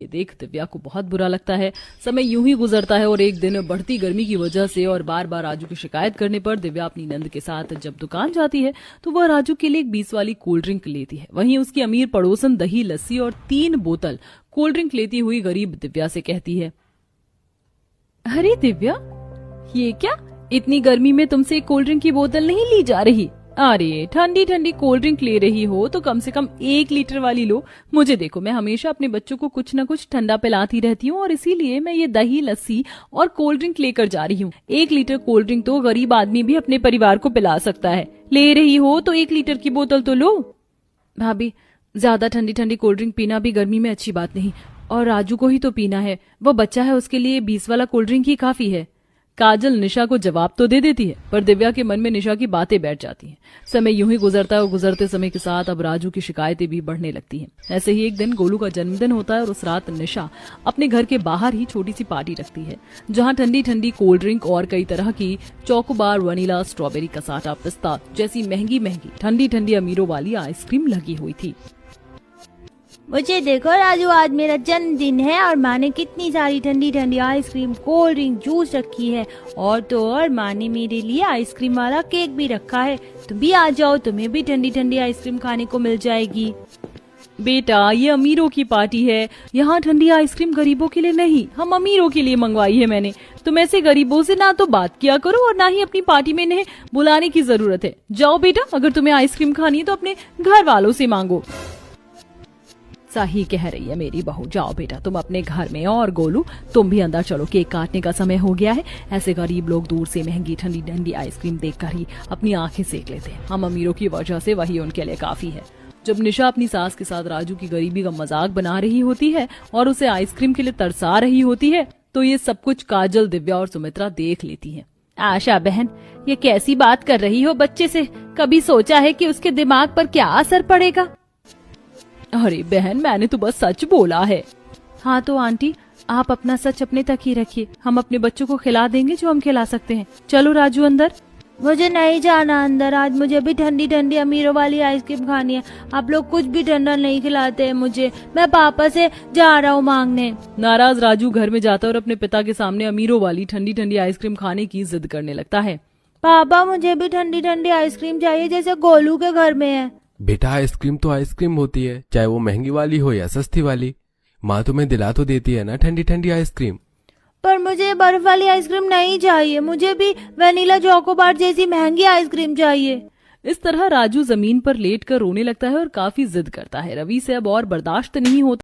ये देख दिव्या को बहुत बुरा लगता है। समय यूं ही गुजरता है और एक दिन बढ़ती गर्मी की वजह से और बार बार राजू की शिकायत करने पर दिव्या अपनी नंद के साथ जब दुकान जाती है तो वह राजू के लिए एक 20 वाली कोल्ड ड्रिंक लेती है। वहीं उसकी अमीर पड़ोसन दही लस्सी और 3 बोतल कोल्ड ड्रिंक लेती हुई गरीब दिव्या से कहती है, अरे दिव्या, ये क्या, इतनी गर्मी में तुमसे कोल्ड ड्रिंक की बोतल नहीं ली जा रही? अरे ठंडी ठंडी कोल्ड ड्रिंक ले रही हो तो कम से कम 1 लीटर वाली लो। मुझे देखो, मैं हमेशा अपने बच्चों को कुछ न कुछ ठंडा पिलाती रहती हूँ और इसीलिए मैं ये दही लस्सी और कोल्ड ड्रिंक लेकर जा रही हूँ। 1 लीटर कोल्ड ड्रिंक तो गरीब आदमी भी अपने परिवार को पिला सकता है। ले रही हो तो 1 लीटर की बोतल तो लो। भाभी, ज्यादा ठंडी ठंडी कोल्ड ड्रिंक पीना भी गर्मी में अच्छी बात नहीं, और राजू को ही तो पीना है, वो बच्चा है, उसके लिए 20 वाला कोल्ड ड्रिंक ही काफी है। काजल निशा को जवाब तो दे देती है पर दिव्या के मन में निशा की बातें बैठ जाती हैं। समय यूं ही गुजरता है और गुजरते समय के साथ अब राजू की शिकायतें भी बढ़ने लगती हैं। ऐसे ही एक दिन गोलू का जन्मदिन होता है और उस रात निशा अपने घर के बाहर ही छोटी सी पार्टी रखती है, जहां ठंडी ठंडी कोल्ड ड्रिंक और कई तरह की चॉकोबार, वनीला, स्ट्रॉबेरी, कसाटा, पिस्ता जैसी महंगी महंगी ठंडी ठंडी अमीरों वाली आइसक्रीम लगी हुई थी। मुझे देखो राजू, आज मेरा जन्मदिन है और माँ ने कितनी सारी ठंडी ठंडी आइसक्रीम, कोल्ड ड्रिंक, जूस रखी है, और तो और माँ ने मेरे लिए आइसक्रीम वाला केक भी रखा है। तुम भी आ जाओ, तुम्हें भी ठंडी ठंडी आइसक्रीम खाने को मिल जाएगी। बेटा, ये अमीरों की पार्टी है, यहाँ ठंडी आइसक्रीम गरीबों के लिए नहीं, हम अमीरों के लिए मंगवाई है मैंने। तुम ऐसे गरीबों से ना तो बात किया करो और ना ही अपनी पार्टी में इन्हें बुलाने की जरूरत है। जाओ बेटा, अगर तुम्हें आइसक्रीम खानी है तो अपने घर वालों से मांगो। सही कह रही है मेरी बहू, जाओ बेटा तुम अपने घर में, और गोलू तुम भी अंदर चलो, केक काटने का समय हो गया है। ऐसे गरीब लोग दूर से महंगी ठंडी ठंडी आइसक्रीम देखकर ही अपनी आंखें सेक लेते हैं, हम अमीरों की वजह से वही उनके लिए काफी है। जब निशा अपनी सास के साथ राजू की गरीबी का मजाक बना रही होती है और उसे आइसक्रीम के लिए तरसा रही होती है तो ये सब कुछ काजल, दिव्या और सुमित्रा देख लेती है। आशा बहन, ये कैसी बात कर रही हो बच्चे से? कभी सोचा है कि उसके दिमाग पर क्या असर पड़ेगा? अरे बहन, मैंने तो बस सच बोला है। हाँ तो आंटी, आप अपना सच अपने तक ही रखिए, हम अपने बच्चों को खिला देंगे जो हम खिला सकते हैं। चलो राजू अंदर। मुझे नहीं जाना अंदर, आज मुझे भी ठंडी ठंडी अमीरों वाली आइसक्रीम खानी है। आप लोग कुछ भी ठंडा नहीं खिलाते हैं मुझे, मैं पापा से जा रहा हूँ मांगने। नाराज राजू घर में जाता है और अपने पिता के सामने अमीरों वाली ठंडी ठंडी आइसक्रीम खाने की जिद करने लगता है। पापा, मुझे भी ठंडी ठंडी आइसक्रीम चाहिए जैसे गोलू के घर में है। बेटा, आइसक्रीम तो आइसक्रीम होती है, चाहे वो महंगी वाली हो या सस्ती वाली। माँ तुम्हें दिला तो देती है ना ठंडी ठंडी आइसक्रीम। पर मुझे बर्फ वाली आइसक्रीम नहीं चाहिए, मुझे भी वनीला चॉकोबार जैसी महंगी आइसक्रीम चाहिए। इस तरह राजू जमीन पर लेटकर रोने लगता है और काफी जिद करता है। रवि से अब और बर्दाश्त नहीं होता।